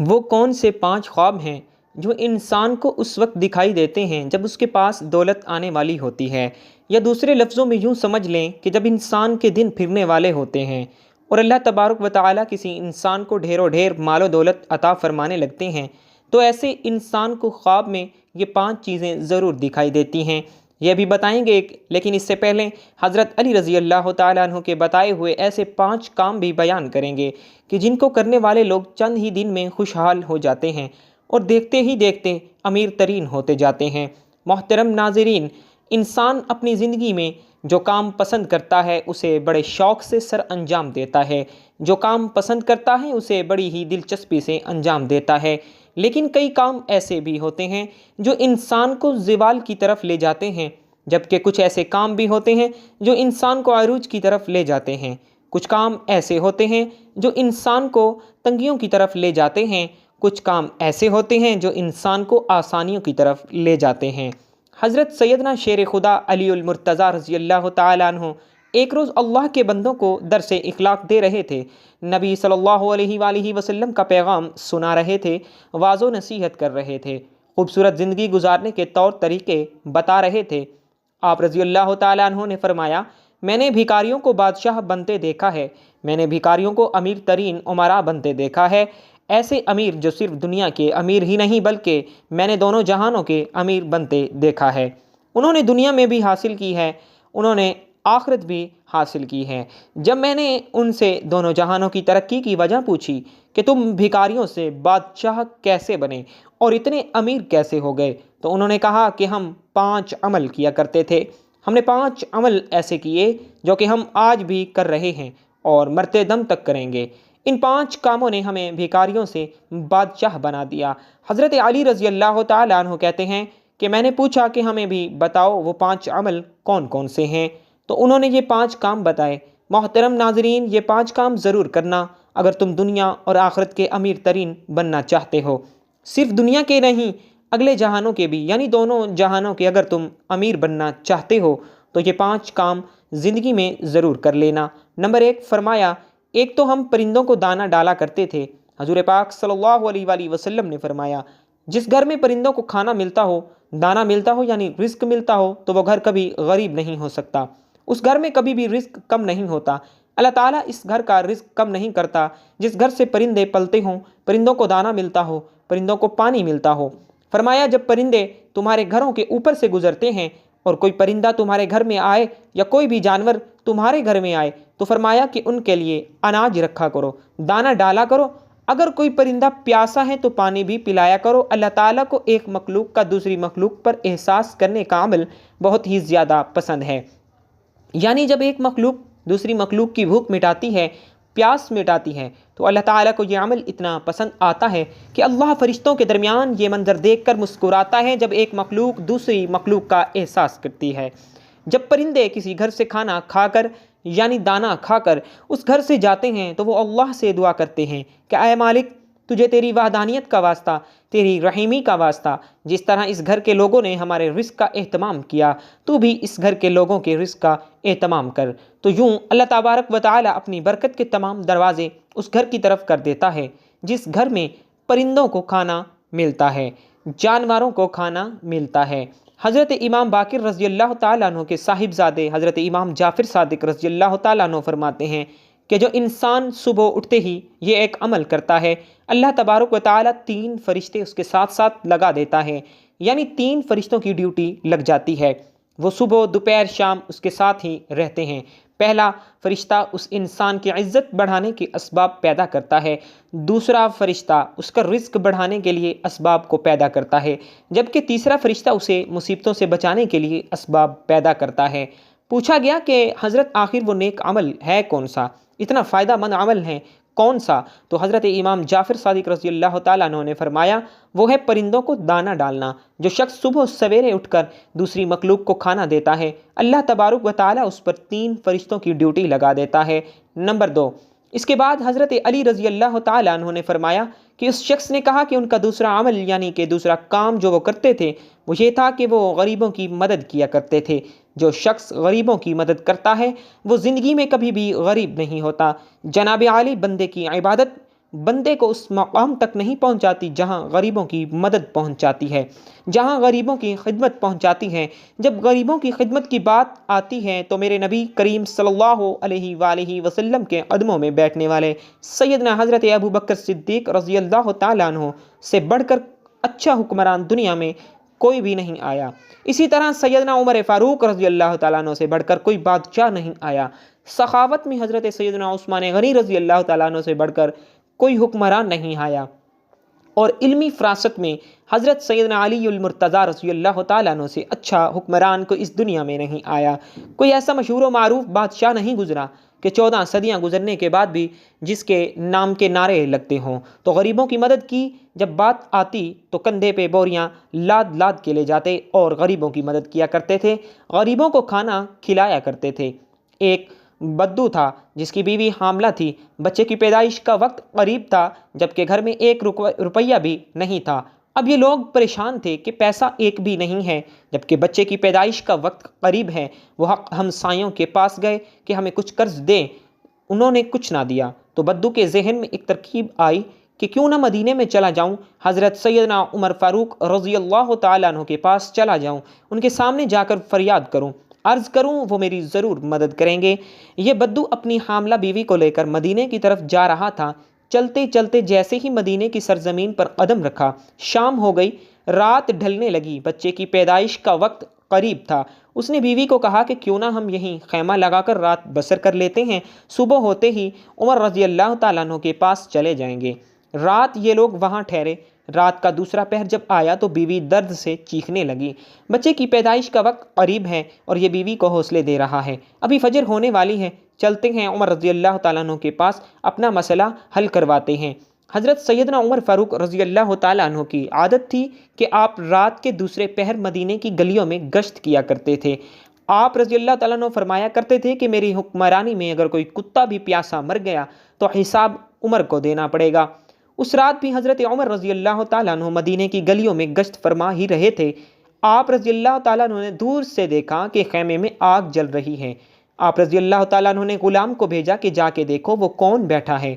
وہ کون سے 5 خواب ہیں جو انسان کو اس وقت دکھائی دیتے ہیں جب اس کے پاس دولت آنے والی ہوتی ہے، یا دوسرے لفظوں میں یوں سمجھ لیں کہ جب انسان کے دن پھرنے والے ہوتے ہیں اور اللہ تبارک و تعالیٰ کسی انسان کو ڈھیر و ڈھیر مال و دولت عطا فرمانے لگتے ہیں، تو ایسے انسان کو خواب میں یہ 5 چیزیں ضرور دکھائی دیتی ہیں۔ یہ بھی بتائیں گے، لیکن اس سے پہلے حضرت علی رضی اللہ تعالیٰ عنہ کے بتائے ہوئے ایسے 5 کام بھی بیان کریں گے کہ جن کو کرنے والے لوگ چند ہی دن میں خوشحال ہو جاتے ہیں اور دیکھتے ہی دیکھتے امیر ترین ہوتے جاتے ہیں۔ محترم ناظرین، انسان اپنی زندگی میں جو کام پسند کرتا ہے اسے بڑے شوق سے سر انجام دیتا ہے، جو کام پسند کرتا ہے اسے بڑی ہی دلچسپی سے انجام دیتا ہے، لیکن کئی کام ایسے بھی ہوتے ہیں جو انسان کو زوال کی طرف لے جاتے ہیں، جبکہ کچھ ایسے کام بھی ہوتے ہیں جو انسان کو عروج کی طرف لے جاتے ہیں۔ کچھ کام ایسے ہوتے ہیں جو انسان کو تنگیوں کی طرف لے جاتے ہیں، کچھ کام ایسے ہوتے ہیں جو انسان کو آسانیوں کی طرف لے جاتے ہیں۔ حضرت سیدنا شیر خدا علی المرتضیٰ رضی اللہ تعالیٰ عنہ ایک روز اللہ کے بندوں کو درس اخلاق دے رہے تھے، نبی صلی اللہ علیہ وآلہ وسلم کا پیغام سنا رہے تھے، واعظ و نصیحت کر رہے تھے، خوبصورت زندگی گزارنے کے طور طریقے بتا رہے تھے۔ آپ رضی اللہ تعالیٰ عنہ نے فرمایا، میں نے بھکاریوں کو بادشاہ بنتے دیکھا ہے، میں نے بھکاریوں کو امیر ترین امراء بنتے دیکھا ہے، ایسے امیر جو صرف دنیا کے امیر ہی نہیں بلکہ میں نے دونوں جہانوں کے امیر بنتے دیکھا ہے۔ انہوں نے دنیا میں بھی حاصل کی ہے، انہوں نے آخرت بھی حاصل کی ہے۔ جب میں نے ان سے دونوں جہانوں کی ترقی کی وجہ پوچھی کہ تم بھکاریوں سے بادشاہ کیسے بنے اور اتنے امیر کیسے ہو گئے، تو انہوں نے کہا کہ ہم 5 عمل کیا کرتے تھے، ہم نے 5 عمل ایسے کیے جو کہ ہم آج بھی کر رہے ہیں اور مرتے دم تک کریں گے۔ ان 5 کاموں نے ہمیں بھکاریوں سے بادشاہ بنا دیا۔ حضرت علی رضی اللہ تعالیٰ عنہ کہتے ہیں کہ میں نے پوچھا کہ ہمیں بھی بتاؤ وہ 5 عمل کون کون سے ہیں، تو انہوں نے یہ 5 کام بتائے۔ محترم ناظرین، یہ 5 کام ضرور کرنا اگر تم دنیا اور آخرت کے امیر ترین بننا چاہتے ہو۔ صرف دنیا کے نہیں، اگلے جہانوں کے بھی، یعنی دونوں جہانوں کے اگر تم امیر بننا چاہتے ہو تو یہ 5 کام زندگی میں ضرور کر لینا۔ نمبر 1 فرمایا، ایک تو ہم پرندوں کو دانہ ڈالا کرتے تھے۔ حضور پاک صلی اللہ علیہ وآلہ وسلم نے فرمایا، جس گھر میں پرندوں کو کھانا ملتا ہو، دانہ ملتا ہو، یعنی رزق ملتا ہو، تو وہ گھر کبھی غریب نہیں ہو سکتا، اس گھر میں کبھی بھی رزق کم نہیں ہوتا۔ اللہ تعالیٰ اس گھر کا رزق کم نہیں کرتا جس گھر سے پرندے پلتے ہوں، پرندوں کو دانہ ملتا ہو، پرندوں کو پانی ملتا ہو۔ فرمایا، جب پرندے تمہارے گھروں کے اوپر سے گزرتے ہیں اور کوئی پرندہ تمہارے گھر میں آئے یا کوئی بھی جانور تمہارے گھر میں آئے تو فرمایا کہ ان کے لیے اناج رکھا کرو، دانہ ڈالا کرو۔ اگر کوئی پرندہ پیاسا ہے تو پانی بھی پلایا کرو۔ اللہ تعالیٰ کو ایک مخلوق کا دوسری مخلوق پر احساس کرنے کا عمل بہت ہی زیادہ پسند ہے، یعنی جب ایک مخلوق دوسری مخلوق کی بھوک مٹاتی ہے، پیاس مٹاتی ہے، تو اللہ تعالیٰ کو یہ عمل اتنا پسند آتا ہے کہ اللہ فرشتوں کے درمیان یہ منظر دیکھ کر مسکراتا ہے جب ایک مخلوق دوسری مخلوق کا احساس کرتی ہے۔ جب پرندے کسی گھر سے کھانا کھا کر، یعنی دانہ کھا کر اس گھر سے جاتے ہیں تو وہ اللہ سے دعا کرتے ہیں کہ اے مالک، تجھے تیری وحدانیت کا واسطہ، تیری رحیمی کا واسطہ، جس طرح اس گھر کے لوگوں نے ہمارے رزق کا اہتمام کیا، تو بھی اس گھر کے لوگوں کے رزق کا اہتمام کر۔ تو یوں اللہ تبارک و تعالیٰ اپنی برکت کے تمام دروازے اس گھر کی طرف کر دیتا ہے جس گھر میں پرندوں کو کھانا ملتا ہے، جانوروں کو کھانا ملتا ہے۔ حضرت امام باقر رضی اللہ تعالیٰ عنہ کے صاحبزادے حضرت امام جعفر صادق رضی اللہ تعالیٰ عنہ فرماتے ہیں کہ جو انسان صبح اٹھتے ہی یہ ایک عمل کرتا ہے، اللہ تبارک و تعالیٰ 3 فرشتے اس کے ساتھ ساتھ لگا دیتا ہے، یعنی 3 فرشتوں کی ڈیوٹی لگ جاتی ہے، وہ صبح دوپہر شام اس کے ساتھ ہی رہتے ہیں۔ پہلا فرشتہ اس انسان کی عزت بڑھانے کے اسباب پیدا کرتا ہے، دوسرا فرشتہ اس کا رزق بڑھانے کے لیے اسباب کو پیدا کرتا ہے، جبکہ تیسرا فرشتہ اسے مصیبتوں سے بچانے کے لیے اسباب پیدا کرتا ہے۔ پوچھا گیا کہ حضرت آخر وہ نیک عمل ہے کون سا، اتنا فائدہ مند عمل ہے کون سا؟ تو حضرت امام جعفر صادق رضی اللہ تعالیٰ عنہ نے فرمایا، وہ ہے پرندوں کو دانہ ڈالنا۔ جو شخص صبح سویرے اٹھ کر دوسری مخلوق کو کھانا دیتا ہے، اللہ تبارک و تعالیٰ اس پر 3 فرشتوں کی ڈیوٹی لگا دیتا ہے۔ نمبر 2، اس کے بعد حضرت علی رضی اللہ تعالیٰ عنہ نے فرمایا کہ اس شخص نے کہا کہ ان کا دوسرا عمل، یعنی کہ دوسرا کام جو وہ کرتے تھے، وہ یہ تھا کہ وہ غریبوں کی مدد کیا کرتے تھے۔ جو شخص غریبوں کی مدد کرتا ہے وہ زندگی میں کبھی بھی غریب نہیں ہوتا۔ جناب عالی بندے کی عبادت بندے کو اس مقام تک نہیں پہنچاتی جہاں غریبوں کی مدد پہنچاتی ہے، جہاں غریبوں کی خدمت پہنچاتی ہے۔ جب غریبوں کی خدمت کی بات آتی ہے تو میرے نبی کریم صلی اللہ علیہ وآلہ وسلم کے قدموں میں بیٹھنے والے سیدنا حضرت ابو بکر صدیق رضی اللہ تعالیٰ عنہ سے بڑھ کر اچھا حکمران دنیا میں کوئی بھی نہیں آیا۔ اسی طرح سیدنا عمر فاروق رضی اللہ تعالیٰ عنہ سے بڑھ کر کوئی بادشاہ نہیں آیا۔ سخاوت میں حضرت سیدنا عثمان غنی رضی اللہ تعالیٰ عنہ سے بڑھ کر کوئی حکمران نہیں آیا، اور علمی فراست میں حضرت سیدنا علی المرتضیٰ رضی اللہ تعالیٰ عنہ سے اچھا حکمران کو اس دنیا میں نہیں آیا۔ کوئی ایسا مشہور و معروف بادشاہ نہیں گزرا کہ 14 صدیاں گزرنے کے بعد بھی جس کے نام کے نعرے لگتے ہوں۔ تو غریبوں کی مدد کی جب بات آتی تو کندھے پہ بوریاں لاد لاد کے لے جاتے اور غریبوں کی مدد کیا کرتے تھے، غریبوں کو کھانا کھلایا کرتے تھے۔ ایک بدو تھا جس کی بیوی حاملہ تھی، بچے کی پیدائش کا وقت قریب تھا جبکہ گھر میں 1 روپیہ بھی نہیں تھا۔ اب یہ لوگ پریشان تھے کہ پیسہ ایک بھی نہیں ہے جبکہ بچے کی پیدائش کا وقت قریب ہے۔ وہ ہمسایوں کے پاس گئے کہ ہمیں کچھ قرض دیں، انہوں نے کچھ نہ دیا۔ تو بدو کے ذہن میں ایک ترکیب آئی کہ کیوں نہ مدینے میں چلا جاؤں، حضرت سیدنا عمر فاروق رضی اللہ تعالیٰ عنہ کے پاس چلا جاؤں، ان کے سامنے جا کر فریاد کروں، عرض کروں، وہ میری ضرور مدد کریں گے۔ یہ بدو اپنی حاملہ بیوی کو لے کر مدینے کی طرف جا رہا تھا۔ چلتے چلتے جیسے ہی مدینے کی سرزمین پر قدم رکھا، شام ہو گئی، رات ڈھلنے لگی، بچے کی پیدائش کا وقت قریب تھا۔ اس نے بیوی کو کہا کہ کیوں نہ ہم یہیں خیمہ لگا کر رات بسر کر لیتے ہیں، صبح ہوتے ہی عمر رضی اللہ تعالیٰ عنہ کے پاس چلے جائیں گے۔ رات یہ لوگ وہاں ٹھہرے۔ رات کا دوسرا پہر جب آیا تو بیوی درد سے چیخنے لگی۔ بچے کی پیدائش کا وقت قریب ہے اور یہ بیوی کو حوصلے دے رہا ہے، ابھی فجر ہونے والی ہے، چلتے ہیں عمر رضی اللہ تعالیٰ عنہ کے پاس اپنا مسئلہ حل کرواتے ہیں۔ حضرت سیدنا عمر فاروق رضی اللہ تعالیٰ عنہ کی عادت تھی کہ آپ رات کے دوسرے پہر مدینے کی گلیوں میں گشت کیا کرتے تھے۔ آپ رضی اللہ تعالیٰ عنہ فرمایا کرتے تھے کہ میری حکمرانی میں اگر کوئی کتا بھی پیاسا مر گیا تو حساب عمر کو دینا پڑے گا۔ اس رات بھی حضرت عمر رضی اللہ تعالیٰ عنہ مدینے کی گلیوں میں گشت فرما ہی رہے تھے۔ آپ رضی اللہ تعالیٰ عنہ نے دور سے دیکھا کہ خیمے میں آگ جل رہی ہے۔ آپ رضی اللہ تعالیٰ عنہ نے غلام کو بھیجا کہ جا کے دیکھو وہ کون بیٹھا ہے،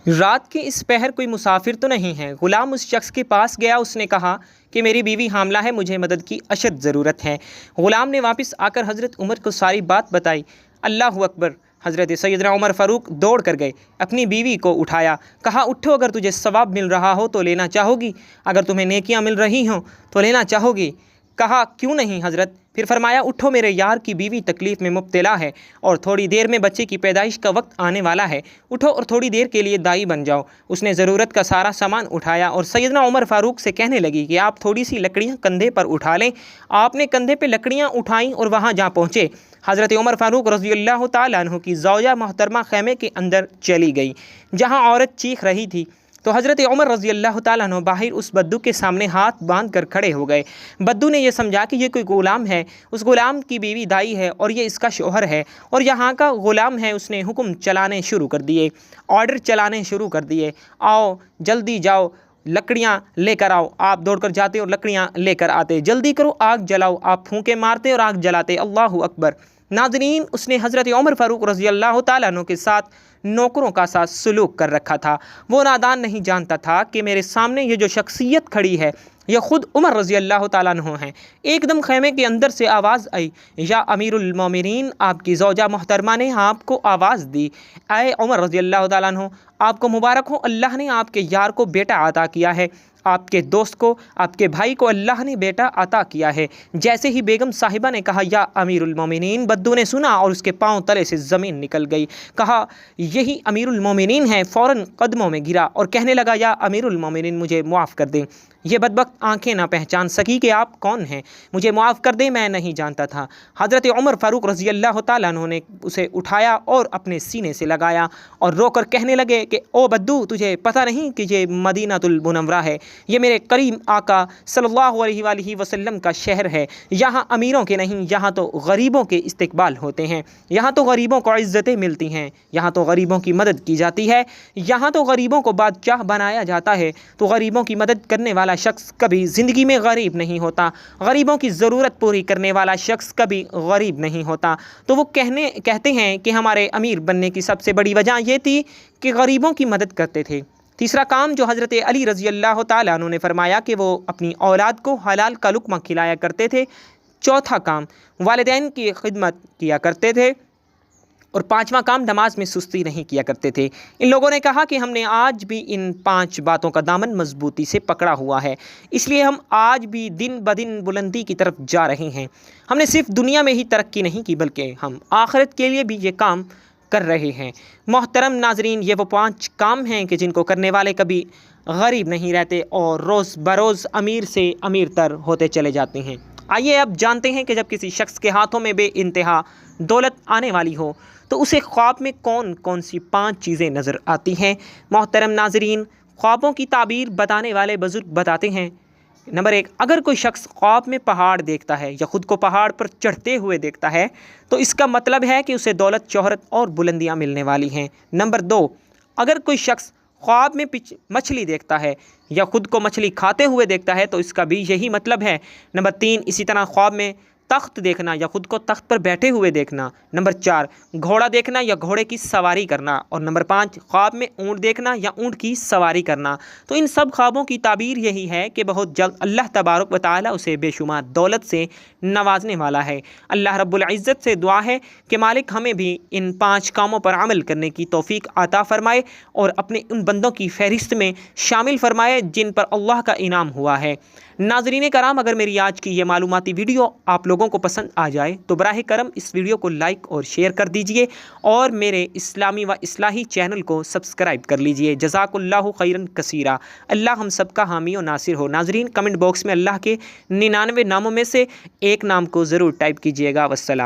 رات کے اس پہر کوئی مسافر تو نہیں ہے۔ غلام اس شخص کے پاس گیا، اس نے کہا کہ میری بیوی حاملہ ہے، مجھے مدد کی اشد ضرورت ہے۔ غلام نے واپس آ کر حضرت عمر کو ساری بات بتائی۔ اللہ اکبر! حضرت سیدنا عمر فاروق دوڑ کر گئے، اپنی بیوی کو اٹھایا، کہا اٹھو، اگر تجھے ثواب مل رہا ہو تو لینا چاہو گی، اگر تمہیں نیکیاں مل رہی ہوں تو لینا چاہو گی؟ کہا کیوں نہیں حضرت؟ پھر فرمایا اٹھو، میرے یار کی بیوی تکلیف میں مبتلا ہے اور تھوڑی دیر میں بچے کی پیدائش کا وقت آنے والا ہے، اٹھو اور تھوڑی دیر کے لیے دائی بن جاؤ۔ اس نے ضرورت کا سارا سامان اٹھایا اور سیدنا عمر فاروق سے کہنے لگی کہ آپ تھوڑی سی لکڑیاں کندھے پر اٹھا لیں۔ آپ نے کندھے پہ لکڑیاں اٹھائیں اور وہاں جا پہنچے۔ حضرت عمر فاروق رضی اللہ تعالیٰ عنہ کی زوجہ محترمہ خیمے کے اندر چلی گئی جہاں عورت چیخ رہی تھی، تو حضرت عمر رضی اللہ تعالیٰ عنہ باہر اس بدو کے سامنے ہاتھ باندھ کر کھڑے ہو گئے۔ بدو نے یہ سمجھا کہ یہ کوئی غلام ہے، اس غلام کی بیوی دائی ہے اور یہ اس کا شوہر ہے اور یہاں کا غلام ہے۔ اس نے حکم چلانے شروع کر دیے، آرڈر چلانے شروع کر دیے، آؤ جلدی جاؤ، لکڑیاں لے کر آؤ۔ آپ دوڑ کر جاتے اور لکڑیاں لے کر آتے، جلدی کرو آگ جلاؤ۔ آپ پھونکے مارتے اور آگ جلاتے۔ اللہ اکبر! ناظرین، اس نے حضرت عمر فاروق رضی اللہ تعالیٰ عنہ کے ساتھ نوکروں کا ساتھ سلوک کر رکھا تھا۔ وہ نادان نہیں جانتا تھا کہ میرے سامنے یہ جو شخصیت کھڑی ہے یہ خود عمر رضی اللہ تعالیٰ عنہ ہیں۔ ایک دم خیمے کے اندر سے آواز آئی، یا امیر المومنین! آپ کی زوجہ محترمہ نے آپ کو آواز دی۔ اے عمر رضی اللہ تعالیٰ عنہ، آپ کو مبارک ہو، اللہ نے آپ کے یار کو بیٹا عطا کیا ہے، آپ کے دوست کو، آپ کے بھائی کو اللہ نے بیٹا عطا کیا ہے۔ جیسے ہی بیگم صاحبہ نے کہا یا امیر المومنین، بدو نے سنا اور اس کے پاؤں تلے سے زمین نکل گئی۔ کہا یہی امیر المومنین ہے، فوراً قدموں میں گرا اور کہنے لگا یا امیر المومنین مجھے معاف کر دیں۔ یہ بدبخت آنکھیں نہ پہچان سکی کہ آپ کون ہیں، مجھے معاف کر دیں، میں نہیں جانتا تھا۔ حضرت عمر فاروق رضی اللہ تعالیٰ عنہ نے اسے اٹھایا اور اپنے سینے سے لگایا اور رو کر کہنے لگے کہ او بدو، تجھے پتہ نہیں کہ یہ مدینہ المنورہ ہے، یہ میرے کریم آقا صلی اللہ علیہ وآلہ وسلم کا شہر ہے۔ یہاں امیروں کے نہیں، یہاں تو غریبوں کے استقبال ہوتے ہیں، یہاں تو غریبوں کو عزتیں ملتی ہیں، یہاں تو غریبوں کی مدد کی جاتی ہے، یہاں تو غریبوں کو بادشاہ بنایا جاتا ہے۔ تو غریبوں کی مدد کرنے والا شخص کبھی زندگی میں غریب نہیں ہوتا، غریبوں کی ضرورت پوری کرنے والا شخص کبھی غریب نہیں ہوتا۔ تو وہ کہتے ہیں کہ ہمارے امیر بننے کی سب سے بڑی وجہ یہ تھی کہ غریبوں کی مدد کرتے تھے۔ تیسرا کام جو حضرت علی رضی اللہ تعالیٰ عنہ نے فرمایا کہ وہ اپنی اولاد کو حلال کا لقمہ کھلایا کرتے تھے۔ چوتھا کام والدین کی خدمت کیا کرتے تھے۔ اور پانچواں کام نماز میں سستی نہیں کیا کرتے تھے۔ ان لوگوں نے کہا کہ ہم نے آج بھی ان 5 باتوں کا دامن مضبوطی سے پکڑا ہوا ہے، اس لیے ہم آج بھی دن بدن بلندی کی طرف جا رہے ہیں۔ ہم نے صرف دنیا میں ہی ترقی نہیں کی بلکہ ہم آخرت کے لیے بھی یہ کام کر رہے ہیں۔ محترم ناظرین، یہ وہ 5 کام ہیں کہ جن کو کرنے والے کبھی غریب نہیں رہتے اور روز بروز امیر سے امیر تر ہوتے چلے جاتے ہیں۔ آئیے اب جانتے ہیں کہ جب کسی شخص کے ہاتھوں میں بے انتہا دولت آنے والی ہو تو اسے خواب میں کون کون سی 5 چیزیں نظر آتی ہیں۔ محترم ناظرین، خوابوں کی تعبیر بتانے والے بزرگ بتاتے ہیں۔ نمبر 1، اگر کوئی شخص خواب میں پہاڑ دیکھتا ہے یا خود کو پہاڑ پر چڑھتے ہوئے دیکھتا ہے تو اس کا مطلب ہے کہ اسے دولت، شہرت اور بلندیاں ملنے والی ہیں۔ نمبر 2، اگر کوئی شخص خواب میں مچھلی دیکھتا ہے یا خود کو مچھلی کھاتے ہوئے دیکھتا ہے تو اس کا بھی یہی مطلب ہے۔ نمبر 3، اسی طرح خواب میں تخت دیکھنا یا خود کو تخت پر بیٹھے ہوئے دیکھنا۔ نمبر 4، گھوڑا دیکھنا یا گھوڑے کی سواری کرنا۔ اور نمبر 5، خواب میں اونٹ دیکھنا یا اونٹ کی سواری کرنا۔ تو ان سب خوابوں کی تعبیر یہی ہے کہ بہت جلد اللہ تبارک و تعالیٰ اسے بے شمار دولت سے نوازنے والا ہے۔ اللہ رب العزت سے دعا ہے کہ مالک ہمیں بھی ان 5 کاموں پر عمل کرنے کی توفیق عطا فرمائے اور اپنے ان بندوں کی فہرست میں شامل فرمائے جن پر اللہ کا انعام ہوا ہے۔ ناظرین کرام، اگر میری آج کی یہ معلوماتی ویڈیو آپ لوگوں کو پسند آ جائے تو براہ کرم اس ویڈیو کو لائک اور شیئر کر دیجئے اور میرے اسلامی و اصلاحی چینل کو سبسکرائب کر لیجئے۔ جزاک اللہ خیرن کثیرا۔ اللہ ہم سب کا حامی و ناصر ہو۔ ناظرین، کمنٹ باکس میں اللہ کے 99 ناموں میں سے ایک نام کو ضرور ٹائپ کیجئے گا۔ والسلام۔